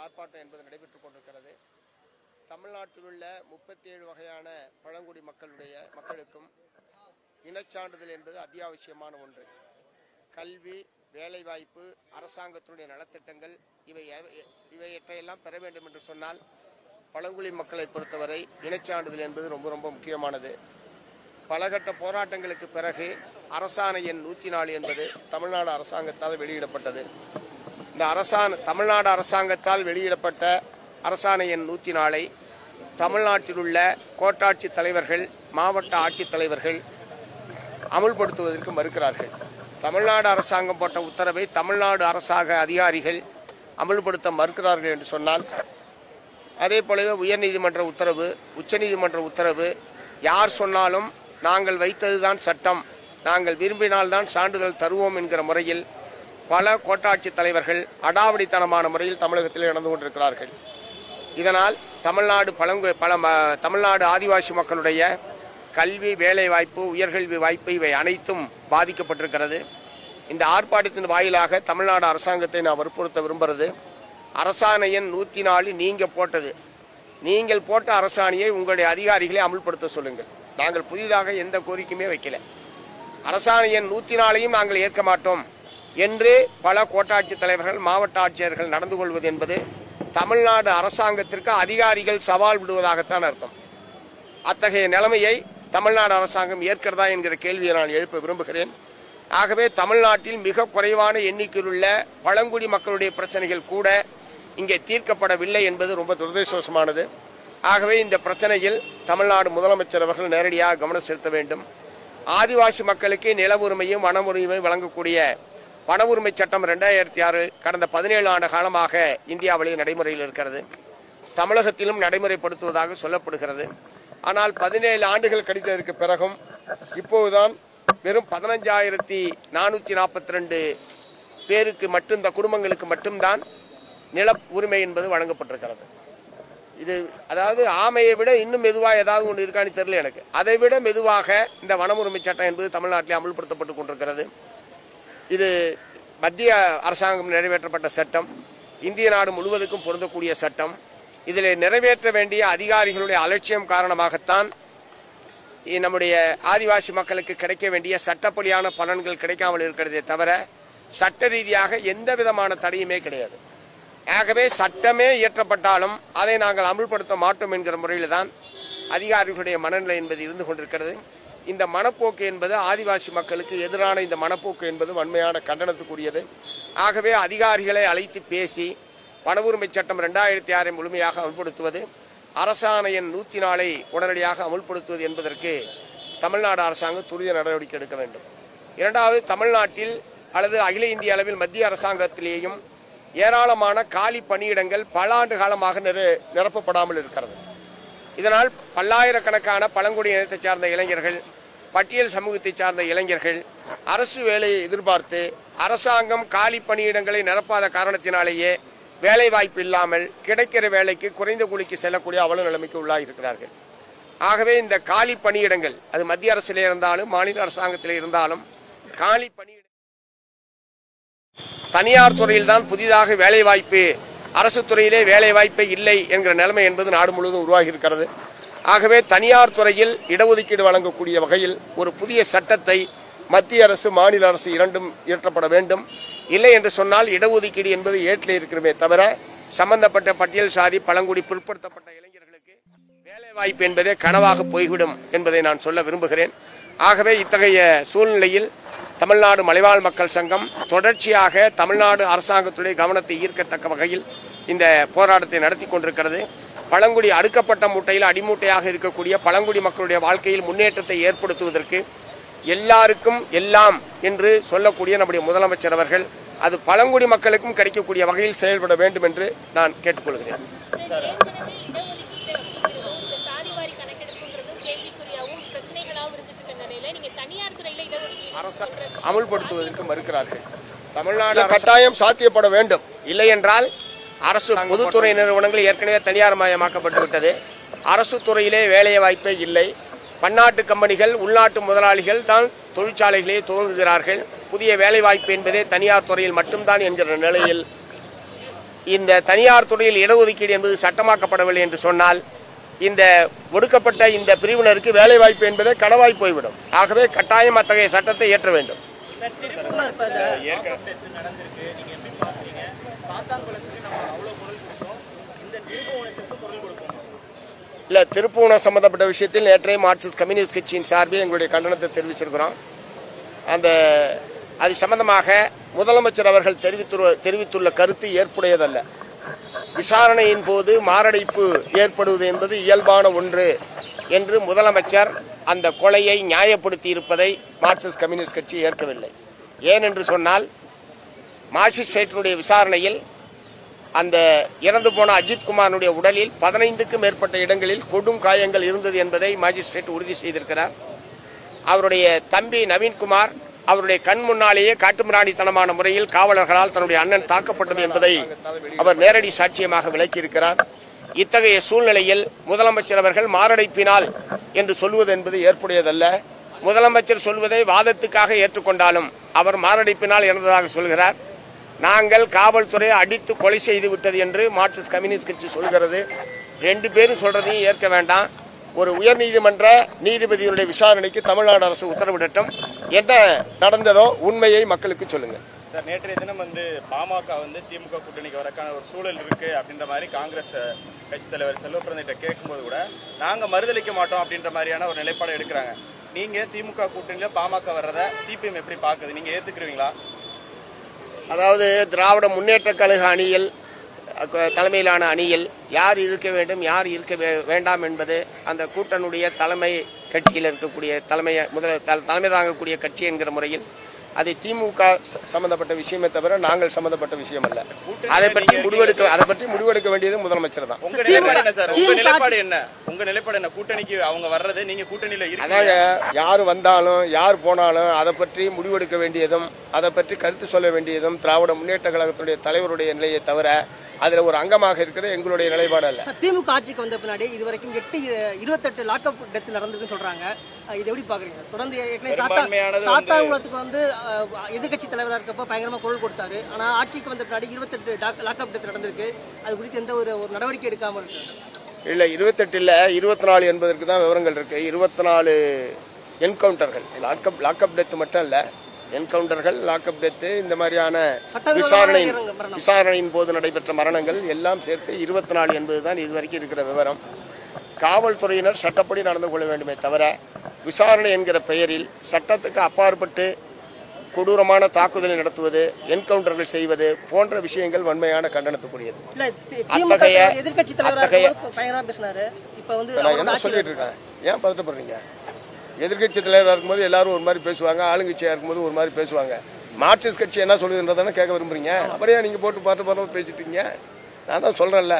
ஆர்ப்பாட்டம் என்பது நடைபெற்றுக் கொண்டிருக்கிறது. தமிழ்நாட்டில் உள்ள 37 வகையான பழங்குடி மக்களுக்கும் இனச்சான்றிதழ் என்பது அத்தியாவசியமான ஒன்று. கல்வி, வேலைவாய்ப்பு, அரசாங்கத்தினுடைய நலத்திட்டங்கள் இவையற்றையெல்லாம் பெற வேண்டும் என்று சொன்னால் பழங்குடி மக்களை பொறுத்தவரை இனச்சான்றிதழ் என்பது ரொம்ப ரொம்ப முக்கியமானது. பலகட்ட போராட்டங்களுக்கு பிறகு அரசாணை எண் 104 என்பது தமிழ்நாடு அரசாங்கத்தால் வெளியிடப்பட்டது. இந்த தமிழ்நாடு அரசாங்கத்தால் வெளியிடப்பட்ட அரசாணை எண் 104 தமிழ்நாட்டில் உள்ள கோட்டாட்சி தலைவர்கள், மாவட்ட ஆட்சித்தலைவர்கள் அமுல்படுத்துவதற்கு மறுக்கிறார்கள். தமிழ்நாடு அரசாங்கம் போட்ட உத்தரவை தமிழ்நாடு அரசாங்க அதிகாரிகள் அமுல்படுத்த மறுக்கிறார்கள் என்று சொன்னால், அதே போலவே உயர்நீதிமன்ற உத்தரவு, உச்சநீதிமன்ற உத்தரவு, யார் சொன்னாலும் நாங்கள் வைத்ததுதான் சட்டம், நாங்கள் விரும்பினால்தான் சான்றிதழ் தருவோம் என்கிற முறையில் பல கோட்டாட்சி தலைவர்கள் அடாவடித்தனமான முறையில் தமிழகத்தில் நடந்து கொண்டிருக்கிறார்கள். இதனால் தமிழ்நாடு ஆதிவாசி மக்களுடைய கல்வி, வேலைவாய்ப்பு, உயர்கல்வி வாய்ப்பு இவை அனைத்தும் பாதிக்கப்பட்டிருக்கிறது. இந்த ஆர்ப்பாட்டத்தின் வாயிலாக தமிழ்நாடு அரசாங்கத்தை நான் வற்புறுத்த விரும்புகிறது, அரசாணை எண் 104 நீங்கள் போட்ட அரசாணையை உங்களுடைய அதிகாரிகளை அமுல்படுத்த சொல்லுங்கள். நாங்கள் புதிதாக எந்த கோரிக்கையுமே வைக்கல. அரசாணை எண் 104 நாங்கள் ஏற்க மாட்டோம் என்று பல கோட்டாட்சி தலைவர்கள், மாவட்ட ஆட்சியர்கள் நடந்து கொள்வது என்பது தமிழ்நாடு அரசாங்கத்திற்கு அதிகாரிகள் சவால் விடுவதாகத்தான் அர்த்தம். அத்தகைய நிலைமையை தமிழ்நாடு அரசாங்கம் ஏற்கிறதா என்கிற கேள்வியை நான் எழுப்ப விரும்புகிறேன். ஆகவே தமிழ்நாட்டில் மிக குறைவான எண்ணிக்கையில் உள்ள பழங்குடி மக்களுடைய பிரச்சனைகள் கூட இங்கே தீர்க்கப்படவில்லை என்பது ரொம்ப துரதிருஷ்டவசமானது. ஆகவே இந்த பிரச்சனையில் தமிழ்நாடு முதலமைச்சர் அவர்கள் நேரடியாக கவனம் செலுத்த வேண்டும். ஆதிவாசி மக்களுக்கு நில உரிமையும் வன உரிமையும் வழங்கக்கூடிய வன உரிமை சட்டம் 2006 கடந்த 17 ஆண்டு காலமாக இந்தியாவிலேயே நடைமுறையில் இருக்கிறது. தமிழகத்திலும் நடைமுறைப்படுத்துவதாக சொல்லப்படுகிறது. ஆனால் 17 ஆண்டுகள் கழித்ததற்கு பிறகும் இப்போதுதான் வெறும் 15,442 பேருக்கு மட்டும், இந்த குடும்பங்களுக்கு மட்டும்தான் நில உரிமை என்பது வழங்கப்பட்டிருக்கிறது. இது அதாவது ஆமையை விட இன்னும் மெதுவாக ஏதாவது ஒன்று இருக்கான்னு தெரியல எனக்கு. அதை விட மெதுவாக இந்த வன உரிமை சட்டம் என்பது தமிழ்நாட்டில் அமல்படுத்தப்பட்டுக் கொண்டிருக்கிறது. இது மத்திய அரசாங்கம் நிறைவேற்றப்பட்ட சட்டம், இந்திய நாடு முழுவதுக்கும் பொருந்தக்கூடிய சட்டம். இதில் நிறைவேற்ற வேண்டிய அதிகாரிகளுடைய அலட்சியம் காரணமாகத்தான் நம்முடைய ஆதிவாசி மக்களுக்கு கிடைக்க வேண்டிய சட்டப்படியான பலன்கள் கிடைக்காமல் இருக்கிறதே தவிர சட்ட ரீதியாக எந்த விதமான தடையுமே கிடையாது. ஆகவே சட்டமே இயற்றப்பட்டாலும் அதை நாங்கள் அமுல்படுத்த மாட்டோம் என்கிற முறையில் தான் அதிகாரிகளுடைய மனநிலை என்பது இருந்து கொண்டிருக்கிறது. இந்த மனப்போக்கு என்பது ஆதிவாசி மக்களுக்கு எதிரான இந்த மனப்போக்கு என்பது வன்மையான கண்டனத்துக்குரியது. ஆகவே அதிகாரிகளை அழைத்து பேசி வன உரிமை சட்டம் 2006 முழுமையாக அமுல்படுத்துவது, அரசாணை எண் 104 உடனடியாக அமுல்படுத்துவது என்பதற்கு தமிழ்நாடு அரசாங்கம் துரித நடவடிக்கை எடுக்க வேண்டும். இரண்டாவது, தமிழ்நாட்டில் அல்லது அகில இந்திய அளவில் மத்திய அரசாங்கத்திலேயும் ஏராளமான காலி பணியிடங்கள் பல ஆண்டு காலமாக நிரப்பப்படாமல் இருக்கிறது. இதனால் பல்லாயிரக்கணக்கான பழங்குடி இனத்தை சார்ந்த இளைஞர்கள், பட்டியல் சமூகத்தை சார்ந்த இளைஞர்கள் அரசு வேலையை எதிர்பார்த்து அரசாங்கம் காலி பணியிடங்களை நிரப்பாத காரணத்தினாலேயே வேலை வாய்ப்பு இல்லாமல் கிடைக்கிற வேலைக்கு குறைந்த கூலிக்கு செல்லக்கூடிய அவல நிலைமைக்கு உள்ளாகியிருக்கிறார்கள். ஆகவே இந்த காலி பணியிடங்கள் அது மத்திய அரசிலே இருந்தாலும் மாநில அரசாங்கத்திலே இருந்தாலும் காலி பணியிடங்கள் தனியார் துறையில் தான் புதிதாக வேலை வாய்ப்பு, அரசு துறையிலே வேலை வாய்ப்பே இல்லை என்கிற நிலைமை என்பது நாடு முழுவதும் உருவாகி இருக்கிறது. ஆகவே தனியார் துறையில் இடஒதுக்கீடு வழங்கக்கூடிய வகையில் ஒரு புதிய சட்டத்தை மத்திய அரசு, மாநில அரசு இரண்டும் இயற்றப்பட வேண்டும். இல்லை என்று சொன்னால் இடஒதுக்கீடு என்பது ஏற்றில் இருக்கிறமே தவிர சம்பந்தப்பட்ட பட்டியல் சாதி, பழங்குடி, பிற்படுத்தப்பட்ட இளைஞர்களுக்கு வேலை வாய்ப்பு என்பதே கனவாக போய்விடும் என்பதை நான் சொல்ல விரும்புகிறேன். ஆகவே இத்தகைய சூழ்நிலையில் தமிழ்நாடு மலைவாழ் மக்கள் சங்கம் தொடர்ச்சியாக தமிழ்நாடு அரசாங்கத்துடைய கவனத்தை ஈர்க்கத்தக்க வகையில் இந்த போராட்டத்தை நடத்தி கொண்டிருக்கிறது. பழங்குடி அடுக்கப்பட்ட மூட்டையில் அடிமூட்டையாக இருக்கக்கூடிய பழங்குடி மக்களுடைய வாழ்க்கையில் முன்னேற்றத்தை ஏற்படுத்துவதற்கு எல்லாருக்கும் எல்லாம் என்று சொல்லக்கூடிய நம்முடைய முதலமைச்சர் அவர்கள் அது பழங்குடி மக்களுக்கும் கிடைக்கக்கூடிய வகையில் செயல்பட வேண்டும் என்று நான் கேட்டுக்கொள்கிறேன். அமல்படுத்துவதற்கு மறுக்கிறார்கள். தமிழ்நாடு கட்டாயம் சாத்தியப்பட வேண்டும். இல்லை என்றால் அரசு பொதுத்துறை நிறுவனங்கள் ஏற்கனவே தனியார் மயமாக்கப்பட்டு விட்டது. அரசு துறையிலே வேலை வாய்ப்பே இல்லை. பன்னாட்டு கம்பெனிகள், உள்நாட்டு முதலாளிகள் தான் தொழிற்சாலைகளே துவங்குகிறார்கள். புதிய வேலை வாய்ப்பு என்பதே தனியார் துறையில் மட்டும்தான் என்கிற நிலையில் இந்த தனியார் துறையில் இடஒதுக்கீடு என்பது சட்டமாக்கப்படவில்லை என்று சொன்னால் இந்த ஒடுக்கப்பட்ட இந்த பிரிவினருக்கு வேலை வாய்ப்பு என்பதே கடவாய் போய்விடும். ஆகவே கட்டாயம் அத்தகைய சட்டத்தை இயற்ற வேண்டும். இல்ல, திருப்புவனம் சம்பந்தப்பட்ட விஷயத்தில் நேற்றே மார்க்சிஸ்ட் கம்யூனிஸ்ட் கட்சியின் சார்பில் எங்களுடைய கண்டனத்தை தெரிவிச்சிருக்கிறோம். அது சம்பந்தமாக முதலமைச்சர் அவர்கள் தெரிவித்துள்ள கருத்து ஏற்புடையதல்ல. விசாரணையின் போது மாரடைப்பு ஏற்படுவது என்பது இயல்பான ஒன்று என்று முதலமைச்சர் அந்த கொலையை நியாயப்படுத்தி இருப்பதை மார்க்சிஸ்ட் கம்யூனிஸ்ட் கட்சி ஏற்கவில்லை. ஏனென்று சொன்னால் மாஜிஸ்ட்ரேட்டினுடைய விசாரணையில் அந்த இறந்து போன அஜித்குமாருடைய உடலில் 15க்கும் மேற்பட்ட இடங்களில் கொடும் காயங்கள் இருந்தது என்பதை மாஜிஸ்ட்ரேட் உறுதி செய்திருக்கிறார். அவருடைய தம்பி நவீன்குமார் அவருடைய கண் முன்னாலேயே காட்டுமிராணித்தனமான முறையில் காவலர்களால் தன்னுடைய அண்ணன் தாக்கப்பட்டது என்பதை அவர் நேரடி சாட்சியமாக விளக்கியிருக்கிறார். இத்தகைய சூழ்நிலையில் முதலமைச்சர் அவர்கள் மாரடைப்பினால் என்று சொல்வது என்பது ஏற்புடையதல்ல. முதலமைச்சர் சொல்வதை வாதத்துக்காக ஏற்றுக்கொண்டாலும் அவர் மாரடைப்பினால் இறந்ததாக சொல்கிறார். நாங்கள் காவல்துறையை அடித்து கொலை செய்து விட்டது என்று மார்க்சிஸ்ட் கம்யூனிஸ்ட் கட்சி சொல்கிறது. 2 பேரும் சொல்றதையும் ஏற்க வேண்டாம். ஒரு உயர்நீதிமன்ற நீதிபதியினுடைய விசாரணைக்கு தமிழ்நாடு அரசு உத்தரவிடட்டும். என்ன நடந்ததோ உண்மையை மக்களுக்கு சொல்லுங்க. சார், நேற்றைய தினம் பாமக திமுக கூட்டணிக்கு வரக்கான ஒரு சூழல் இருக்கு அப்படின்ற மாதிரி காங்கிரஸ் கட்சி தலைவர் செல்வப்பிரந்திட்ட கேட்கும்போது கூட நாங்க மறுதளிக்க மாட்டோம் அப்படின்ற மாதிரியான ஒரு நிலைப்பாடு எடுக்கிறாங்க. நீங்க திமுக கூட்டணியில பாமக வர்றத சிபிஎம் எப்படி பாக்குது? நீங்க ஏத்துக்கிறீங்களா? அதாவது திராவிட முன்னேற்ற கழக அணியில் தலைமையிலான அணியில் யார் இருக்க வேண்டும் யார் இருக்க வேண்டாம் என்பது அந்த கூட்டணியுடைய தலைமை கட்சியில் இருக்கக்கூடிய தலைமை தாங்கக்கூடிய கட்சி என்கிற முறையில் அது திமுக சம்பந்தப்பட்ட விஷயமே தவிர நாங்கள் சம்பந்தப்பட்ட விஷயம் அல்ல. அதை பற்றி முடிவெடுக்க வேண்டியது முதலமைச்சர் தான். உங்க நிலைப்பாடு என்ன சார்? உங்க நிலைப்பாடு என்ன? உங்க நிலைப்பாடு என்ன? கூட்டணிக்கு அவங்க வர்றது நீங்க கூட்டணியில அதாவது யார் வந்தாலும் யார் போனாலும் அதை பற்றி முடிவெடுக்க வேண்டியதும் அதை பற்றி கருத்து சொல்ல வேண்டியதும் திராவிட முன்னேற்ற கழகத்துடைய தலைவருடைய நிலையை தவிர அதுல ஒரு அங்கமாக இருக்கிற எங்களுடைய நிலைப்பாடு அல்ல. திமுக ஆட்சிக்கு வந்த பின்னாடி இதுவரைக்கும் 28 லாக்அப் டெத் நடந்ததுன்னு சொல்றாங்க. இது எப்படி பாக்குறீங்க? தொடர்ந்து சாத்தாங்குளத்துக்கு எதிர்கட்சி தலைவராக இருக்கப்ப பயங்கரமா குரல் கொடுத்தாரு. ஆனா ஆட்சிக்கு வந்த பின்னாடி 28 லாக்அப் டெத் நடந்திருக்கு. அது குறித்து எந்த ஒரு நடவடிக்கை எடுக்காம இருக்கு. இல்ல 28 இல்ல 24 என்பதற்கு தான் விவரங்கள் இருக்கு. 24 என்கவுண்டர்கள், லாக்அப் டெத் மட்டும் இல்ல, என்கவுண்டர்கள், லாக்அப் டெத்து, இந்த மாதிரியான விசாரணையின் போது நடைபெற்ற மரணங்கள் எல்லாம் சேர்த்து 24 என்பதுதான் இதுவரைக்கும் இருக்கிற விவரம். காவல்துறையினர் சட்டப்படி நடந்து கொள்ள வேண்டுமே தவிர விசாரணை என்கிற பெயரில் சட்டத்துக்கு அப்பாற்பட்டு கொடூரமான தாக்குதலை நடத்துவது, என்கவுண்டர்கள் செய்வது போன்ற விஷயங்கள் வன்மையான கண்டனத்துக்குரியது. என்ன சொல்லிட்டு இருக்கேன்? ஏன் பதட்டப்படுறீங்க? எதிர்கட்சி தலைவராக இருக்கும்போது எல்லாரும் ஒரு மாதிரி பேசுவாங்க, ஆளுங்கட்சியா இருக்கும்போது ஒரு மாதிரி பேசுவாங்க. மார்க்சிஸ்ட் கட்சி என்ன சொல்லுதுன்றதானே கேட்க விரும்புறீங்க. அப்புறம் நீங்க போட்டு பார்த்து பேசிட்டீங்க. நான் தான் சொல்றேன்ல,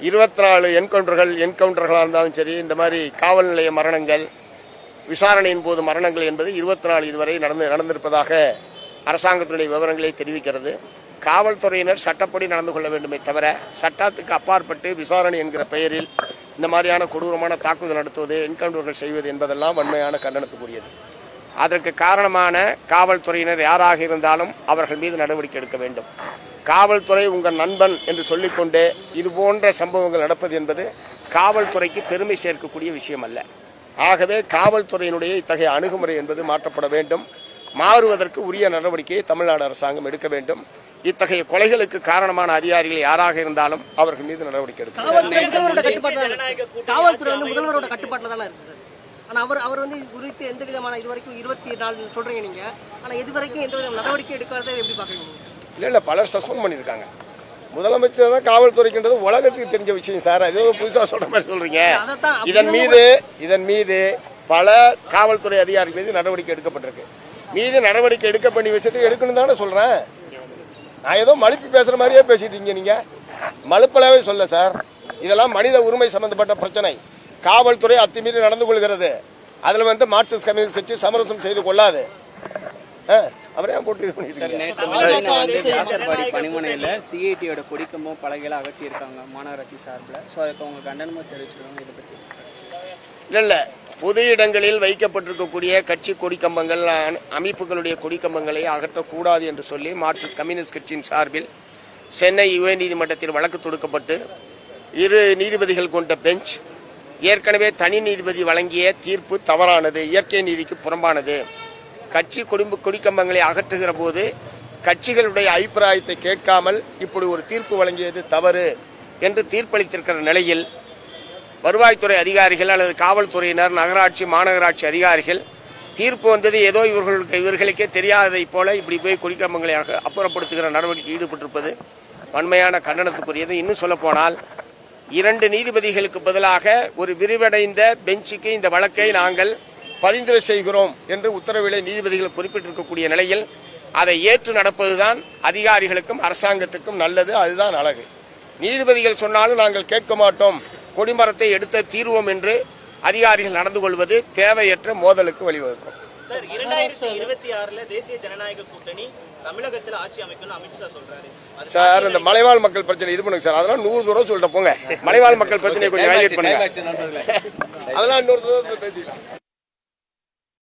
24 என்கவுண்டர்களாக இருந்தாலும் சரி, இந்த மாதிரி காவல் நிலைய மரணங்கள், விசாரணையின் போது மரணங்கள் என்பது 24 இதுவரை நடந்திருப்பதாக அரசாங்கத்தினுடைய விவரங்களை தெரிவிக்கிறது. காவல்துறையினர் சட்டப்படி நடந்து கொள்ள வேண்டுமே தவிர சட்டத்துக்கு அப்பாற்பட்டு விசாரணை என்கிற பெயரில் இந்த மாதிரியான கொடூரமான தாக்குதல் நடத்துவது, என்கவுண்டர்கள் செய்வது என்பதெல்லாம் வன்மையான கண்டனத்துக்குரியது. அதற்கு காரணமான காவல்துறையினர் யாராக இருந்தாலும் அவர்கள் மீது நடவடிக்கை எடுக்க வேண்டும். காவல்துறை உங்கள் நண்பன் என்று சொல்லிக்கொண்டு இது போன்ற சம்பவங்கள் நடப்பது என்பது காவல்துறைக்கு பெருமை சேர்க்கக்கூடிய விஷயம் அல்ல. ஆகவே காவல்துறையினுடைய இத்தகைய அணுகுமுறை என்பது மாற்றப்பட வேண்டும். மாறுவதற்கு உரிய நடவடிக்கையை தமிழ்நாடு அரசாங்கம் எடுக்க வேண்டும். இத்தகைய கொலைகளுக்கு காரணமான அதிகாரிகள் யாராக இருந்தாலும் அவர்கள் மீது நடவடிக்கை எடுக்க வேண்டும். காவல்துறை முதல்வரோட கட்டுப்பாட்டில் தானே இருக்குது. ஆனா அவர் குறித்து எந்த விதமான இதுவரைக்கும் 24 சொல்றீங்க நீங்க, ஆனா இதுவரைக்கும் எந்த விதமான நடவடிக்கை எடுக்காத எப்படி பாக்குறீங்க? இல்ல பலர் சஸ்பெண்ட் பண்ணிருக்காங்க. முதலமைச்சர் தான் காவல்துறைக்குன்றது உலகத்துக்கு தெரிஞ்ச விஷயம் சார். ஏதோ புதுசா சொல்ற மாதிரி சொல்றீங்க. இதன் மீது பல காவல்துறை அதிகாரிகள் மீது நடவடிக்கை எடுக்கப்பட்டிருக்கு. மீது நடவடிக்கை எடுக்க வேண்டிய விஷயத்தை எடுக்கணும் தானே சொல்றேன். நான் ஏதோ மழுப்பி பேசுற மாதிரியே பேசிட்டீங்க. நீங்க மழுப்பலாவே சொல்ல சார். இதெல்லாம் மனித உரிமை சம்பந்தப்பட்ட பிரச்சனை. காவல்துறை அத்துமீறி நடந்து கொள்கிறது. அதுல மார்க்சிஸ்ட் கம்யூனிஸ்ட் கட்சி சமரசம் செய்து கொள்ளாது. அவரே போட்டு இது பண்ணிருக்காங்க. பணிமனையில சிஐடியோட கொடிக்கம்பம் பலகையில அகற்றி இருக்காங்க மாநகராட்சி சார்பில். ஸோ அதுக்கு அவங்க கண்டனமும் தெரிவிச்சிருக்காங்க. இதை பத்தி இல்ல பொது இடங்களில் வைக்கப்பட்டிருக்கக்கூடிய கட்சி கொடிக்கம்பங்கள், அமைப்புகளுடைய கொடிக்கம்பங்களை அகற்றக்கூடாது என்று சொல்லி மார்க்சிஸ்ட் கம்யூனிஸ்ட் கட்சியின் சார்பில் சென்னை உயர்நீதிமன்றத்தில் வழக்கு தொடுக்கப்பட்டு 2 நீதிபதிகள் கொண்ட பெஞ்ச் ஏற்கனவே தனி நீதிபதி வழங்கிய தீர்ப்பு தவறானது, இயற்கை நீதிக்கு புறம்பானது, கட்சி கொடிக்கம்பங்களை அகற்றுகிற போது கட்சிகளுடைய அபிப்பிராயத்தை கேட்காமல் இப்படி ஒரு தீர்ப்பு வழங்கியது தவறு என்று தீர்ப்பளித்திருக்கிற நிலையில் வருவாய்த்துறை அதிகாரிகள் அல்லது காவல்துறையினர், நகராட்சி மாநகராட்சி அதிகாரிகள் தீர்ப்பு வந்தது ஏதோ இவர்களுக்கே தெரியாததை போல இப்படி போய் கொடிக்கம்பங்களை அப்புறப்படுத்துகிற நடவடிக்கை ஈடுபட்டிருப்பது வன்மையான கண்டனத்துக்குரியது. இன்னும் சொல்ல போனால் 2 நீதிபதிகளுக்கு பதிலாக ஒரு விரிவடைந்த பெஞ்சுக்கு இந்த வழக்கை நாங்கள் பரிந்துரை செய்கிறோம் என்று உத்தரவிலே நீதிபதிகள் குறிப்பிட்டிருக்கக்கூடிய நிலையில் அதை ஏற்று நடப்பதுதான் அதிகாரிகளுக்கும் அரசாங்கத்துக்கும் நல்லது. அதுதான் அழகு. நீதிபதிகள் சொன்னாலும் நாங்கள் கேட்க மாட்டோம், கொடிமரத்தை எடுத்த தீர்வோம் என்று அதிகாரிகள் நடந்து கொள்வது தேவையற்ற மோதலுக்கு வழிவகுக்கும். சார், 2026 தேசிய ஜனநாயக கூட்டணி தமிழகத்தில் ஆட்சி அமைக்கணும் அமித்ஷா சொல்றாரு. சார், இந்த மலைவாழ் மக்கள் பிரச்சனை இது பண்ணுங்க சார். அதெல்லாம் 100 தூரம் சொல்லிட்டு போங்க. மலைவாழ் மக்கள் பிரச்சனையை கொஞ்சம் ஹைலைட் பண்ணுங்க. அதெல்லாம் 100 தூரம் பேசிக்கலாம்.